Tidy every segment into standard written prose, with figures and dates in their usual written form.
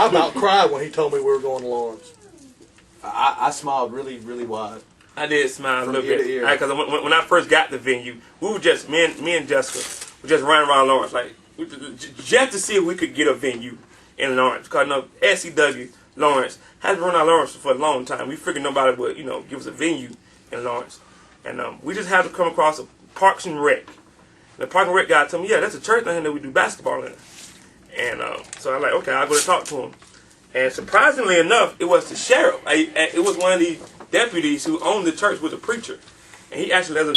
I about cried when he told me we were going to Lawrence. I smiled really, really wide. I did smile a From little ear bit. to ear. Because when I first got the venue, we were just, me and Jessica, were just running around Lawrence, like, just to see if we could get a venue in Lawrence. Because, SCW, Lawrence, has run out of Lawrence for a long time. We figured nobody would, give us a venue in Lawrence. And we just had to come across a Parks and Rec. The Parks and Rec guy told me, yeah, that's a church down here that we do basketball in. And so I'm like, okay, I'll go and talk to him. And surprisingly enough, it was the sheriff. It was one of the deputies who owned the church, was a preacher. And he actually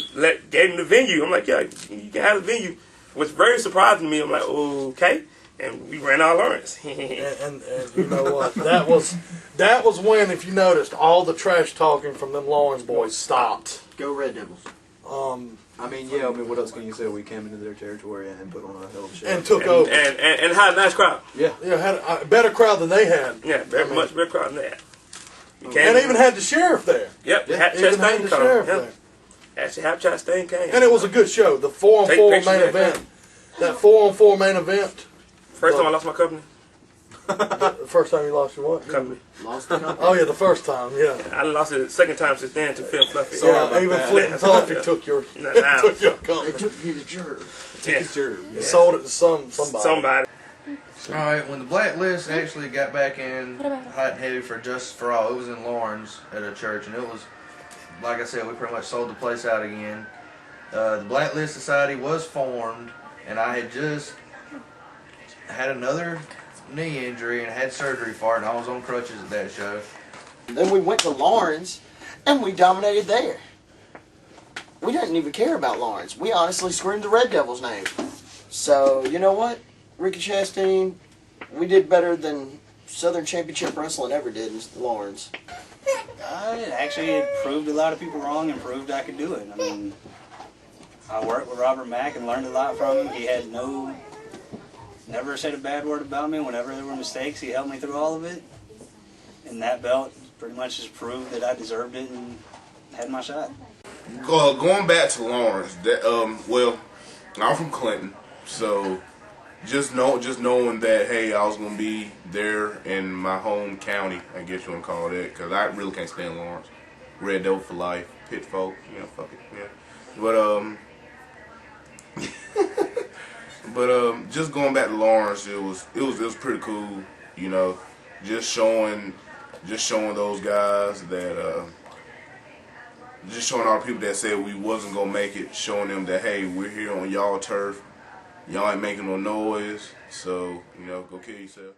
gave him the venue. I'm like, yeah, you can have the venue. Which was very surprising to me. I'm like, okay. And we ran out of Lawrence. and you know what? That was when, if you noticed, all the trash talking from them Lawrence boys stopped. Go Red Devils. What else can you say? We came into their territory and put on a hell of a show. And took over. And had a nice crowd. Yeah. Yeah, had a better crowd than they had. Yeah, much better crowd than that. And even had the sheriff there. Yep, Even had the sheriff there. Actually, Hap Chastain came. And it was a good show. The 4-on-4 main event. That 4-on-4 main event. First time I lost my company. The first time you lost your what? Company. Lost the company? Oh, yeah, the first time, yeah. I lost it the second time since then to Phil Fluffy. Yeah, even Flint and Toffee took your company. They took you to Jerv. Yeah. Jerv. Sold it to somebody. Alright, when the Blacklist actually got back in hot and heavy for Justice for All, it was in Lawrence at a church, and it was, like I said, we pretty much sold the place out again. The Blacklist Society was formed, and I had just had another knee injury and had surgery for it, and I was on crutches at that show. Then we went to Lawrence, and we dominated there. We didn't even care about Lawrence. We honestly screamed the Red Devils' name. So, you know what? Ricky Chastain, we did better than Southern Championship Wrestling ever did in Lawrence. It proved a lot of people wrong and proved I could do it. I mean, I worked with Robert Mack and learned a lot from him. He had never said a bad word about me. Whenever there were mistakes, he helped me through all of it. And that belt pretty much just proved that I deserved it and had my shot. Going back to Lawrence, I'm from Clinton, so just knowing that, hey, I was gonna be there in my home county, I guess you wanna call it that, because I really can't stand Lawrence. Red Devil for life, pit folk, fuck it, yeah. But just going back to Lawrence, it was pretty cool, just showing those guys that just showing all the people that said we wasn't gonna make it, showing them that, hey, we're here on y'all turf, y'all ain't making no noise, so go kill yourself.